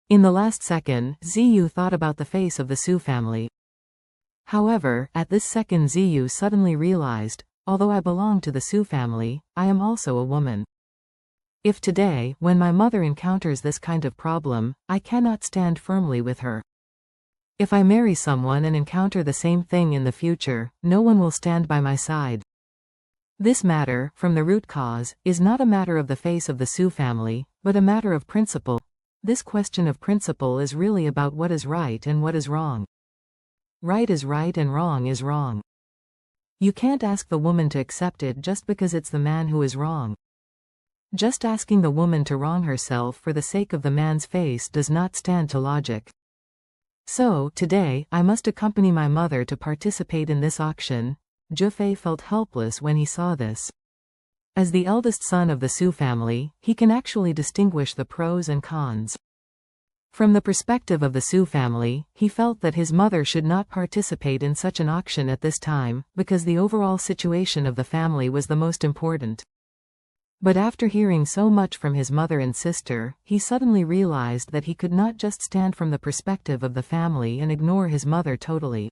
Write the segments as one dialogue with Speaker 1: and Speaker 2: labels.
Speaker 1: In the last second, Ziyu thought about the face of the Su family. However, at this second Ziyu suddenly realized, although I belong to the Su family, I am also a woman. If today, when my mother encounters this kind of problem, I cannot stand firmly with her. If I marry someone and encounter the same thing in the future, no one will stand by my side. This matter, from the root cause, is not a matter of the face of the Su family, but a matter of principle. This question of principle is really about what is right and what is wrong. Right is right and wrong is wrong. You can't ask the woman to accept it just because it's the man who is wrong. Just asking the woman to wrong herself for the sake of the man's face does not stand to logic. So, today, I must accompany my mother to participate in this auction. Jufei felt helpless when he saw this. As the eldest son of the Su family, he can actually distinguish the pros and cons. From the perspective of the Su family, he felt that his mother should not participate in such an auction at this time, because the overall situation of the family was the most important. But after hearing so much from his mother and sister, he suddenly realized that he could not just stand from the perspective of the family and ignore his mother totally.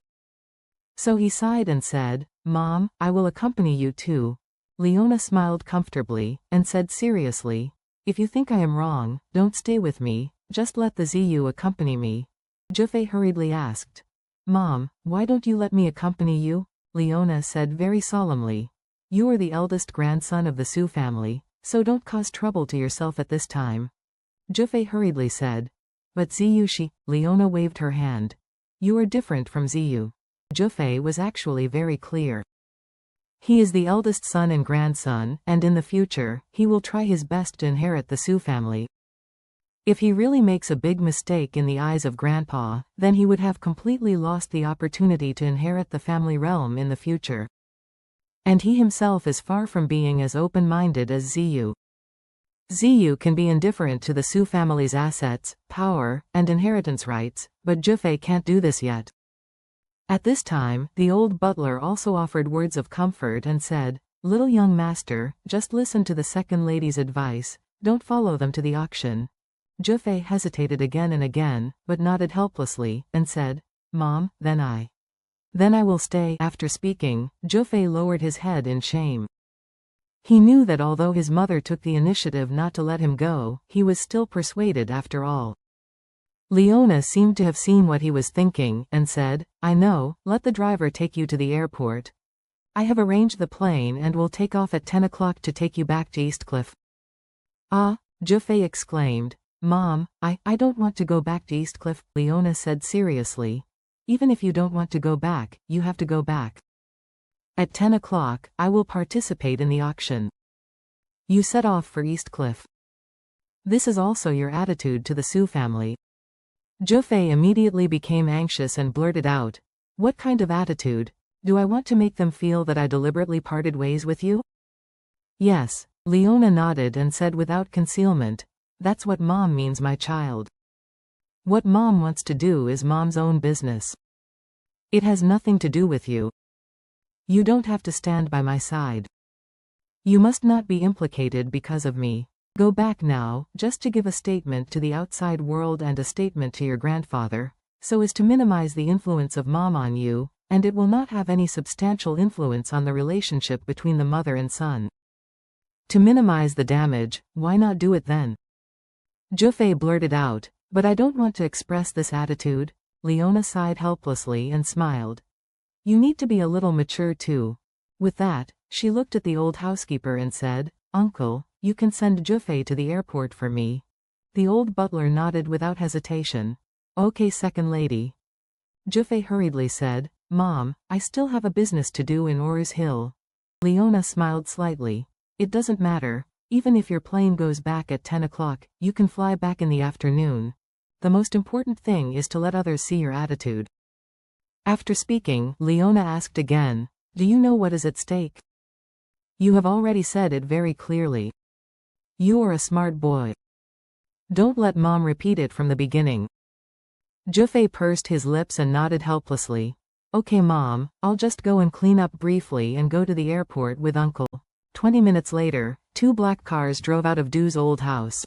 Speaker 1: So he sighed and said, "Mom, I will accompany you too." Leona smiled comfortably, and said seriously, "If you think I am wrong, don't stay with me, just let the Ziyu accompany me." Jufei hurriedly asked, "Mom, why don't you let me accompany you?" Leona said very solemnly, "You are the eldest grandson of the Su family, so don't cause trouble to yourself at this time." Jufei hurriedly said, "But Ziyu Leona waved her hand. "You are different from Ziyu." Jufei was actually very clear. He is the eldest son and grandson, and in the future, he will try his best to inherit the Su family. If he really makes a big mistake in the eyes of Grandpa, then he would have completely lost the opportunity to inherit the family realm in the future. And he himself is far from being as open-minded as Ziyu. Ziyu can be indifferent to the Su family's assets, power, and inheritance rights, but Jufei can't do this yet. At this time, the old butler also offered words of comfort and said, "Little young master, just listen to the second lady's advice, don't follow them to the auction." Jufei hesitated again and again, but nodded helplessly, and said, "Mom, then I will stay." After speaking, Jufei lowered his head in shame. He knew that although his mother took the initiative not to let him go, he was still persuaded after all. Leona seemed to have seen what he was thinking, and said, "I know, let the driver take you to the airport. I have arranged the plane and will take off at 10 o'clock to take you back to Eastcliff." "Ah," Jufei exclaimed. "Mom, I don't want to go back to Eastcliff," Leona said seriously. "Even if you don't want to go back, you have to go back. At 10 o'clock, I will participate in the auction. You set off for Eastcliff. This is also your attitude to the Su family." Jufei immediately became anxious and blurted out, "What kind of attitude? Do I want to make them feel that I deliberately parted ways with you?" "Yes," Leona nodded and said without concealment, "That's what Mom means, my child. What Mom wants to do is Mom's own business. It has nothing to do with you. You don't have to stand by my side. You must not be implicated because of me. Go back now, just to give a statement to the outside world and a statement to your grandfather, so as to minimize the influence of Mom on you, and it will not have any substantial influence on the relationship between the mother and son. To minimize the damage, why not do it then?" Jufei blurted out, "But I don't want to express this attitude." Leona sighed helplessly and smiled. "You need to be a little mature too." With that, she looked at the old housekeeper and said, "Uncle, you can send Jufei to the airport for me." The old butler nodded without hesitation. "Okay, second lady." Jufei hurriedly said, "Mom, I still have a business to do in Orr's Hill." Leona smiled slightly. "It doesn't matter. Even if your plane goes back at 10 o'clock, you can fly back in the afternoon. The most important thing is to let others see your attitude." After speaking, Leona asked again, "Do you know what is at stake?" "You have already said it very clearly. You are a smart boy. Don't let Mom repeat it from the beginning." Jufei pursed his lips and nodded helplessly. "Okay, Mom, I'll just go and clean up briefly and go to the airport with Uncle." 20 minutes later, 2 black cars drove out of Du's old house.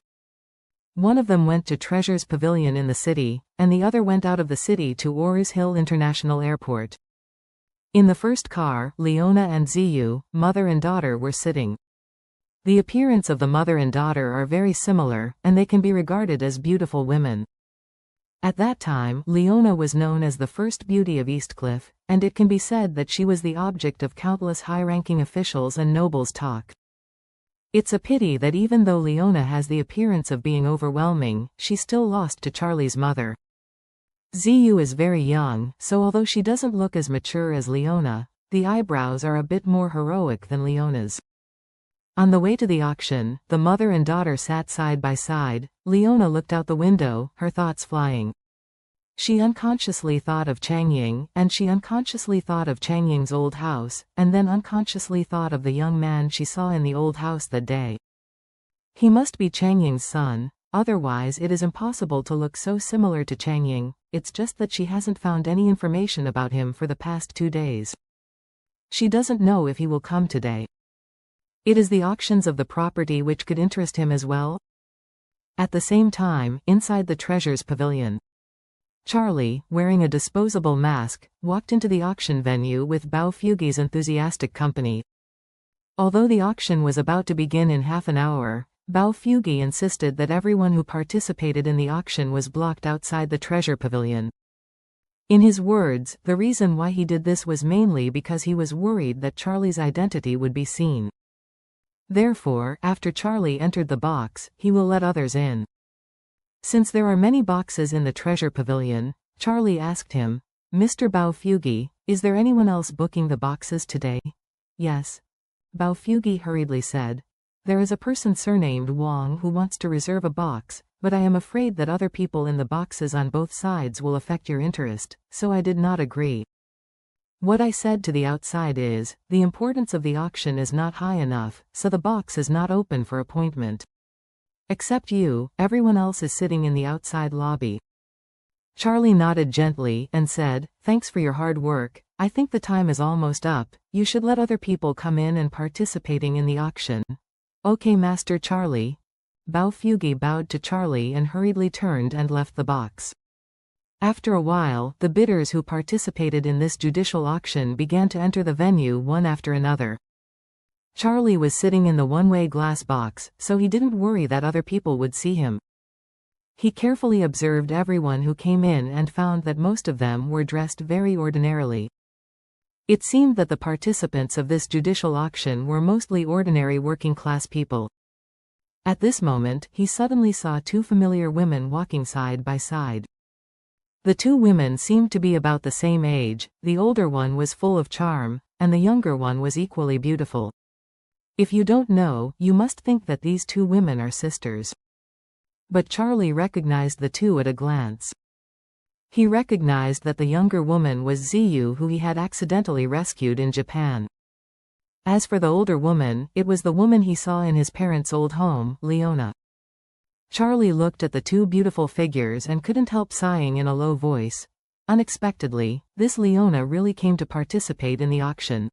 Speaker 1: One of them went to Treasure's Pavilion in the city, and the other went out of the city to Ores Hill International Airport. In the first car, Leona and Ziyu, mother and daughter, were sitting. The appearance of the mother and daughter are very similar, and they can be regarded as beautiful women. At that time, Leona was known as the first beauty of Eastcliff, and it can be said that she was the object of countless high-ranking officials and nobles' talk. It's a pity that even though Leona has the appearance of being overwhelming, she still lost to Charlie's mother. Ziyu is very young, so although she doesn't look as mature as Leona, the eyebrows are a bit more heroic than Leona's. On the way to the auction, the mother and daughter sat side by side. Leona looked out the window, her thoughts flying. She unconsciously thought of Changying, and she unconsciously thought of Changying's old house, and then unconsciously thought of the young man she saw in the old house that day. He must be Changying's son, otherwise it is impossible to look so similar to Changying. It's just that she hasn't found any information about him for the past 2 days. She doesn't know if he will come today. It is the auctions of the property which could interest him as well. At the same time, inside the Treasure's Pavilion, Charlie, wearing a disposable mask, walked into the auction venue with Bao Fugi's enthusiastic company. Although the auction was about to begin in half an hour, Bao Fugi insisted that everyone who participated in the auction was blocked outside the Treasure Pavilion. In his words, the reason why he did this was mainly because he was worried that Charlie's identity would be seen. Therefore, after Charlie entered the box, he will let others in. Since there are many boxes in the Treasure Pavilion, Charlie asked him, "Mr. Bao Fugi, is there anyone else booking the boxes today?" "Yes." Bao Fugi hurriedly said. "There is a person surnamed Wang who wants to reserve a box, but I am afraid that other people in the boxes on both sides will affect your interest, so I did not agree. What I said to the outside is, the importance of the auction is not high enough, so the box is not open for appointment. Except you, everyone else is sitting in the outside lobby." Charlie nodded gently and said, "Thanks for your hard work. I think the time is almost up. You should let other people come in and participating in the auction." "Okay, Master Charlie." Bao Fugi bowed to Charlie and hurriedly turned and left the box. After a while, the bidders who participated in this judicial auction began to enter the venue one after another. Charlie was sitting in the one-way glass box, so he didn't worry that other people would see him. He carefully observed everyone who came in and found that most of them were dressed very ordinarily. It seemed that the participants of this judicial auction were mostly ordinary working-class people. At this moment, he suddenly saw 2 familiar women walking side by side. The 2 women seemed to be about the same age. The older one was full of charm, and the younger one was equally beautiful. If you don't know, you must think that these 2 women are sisters. But Charlie recognized the 2 at a glance. He recognized that the younger woman was Ziyu, who he had accidentally rescued in Japan. As for the older woman, it was the woman he saw in his parents' old home, Leona. Charlie looked at the 2 beautiful figures and couldn't help sighing in a low voice. Unexpectedly, this Leona really came to participate in the auction.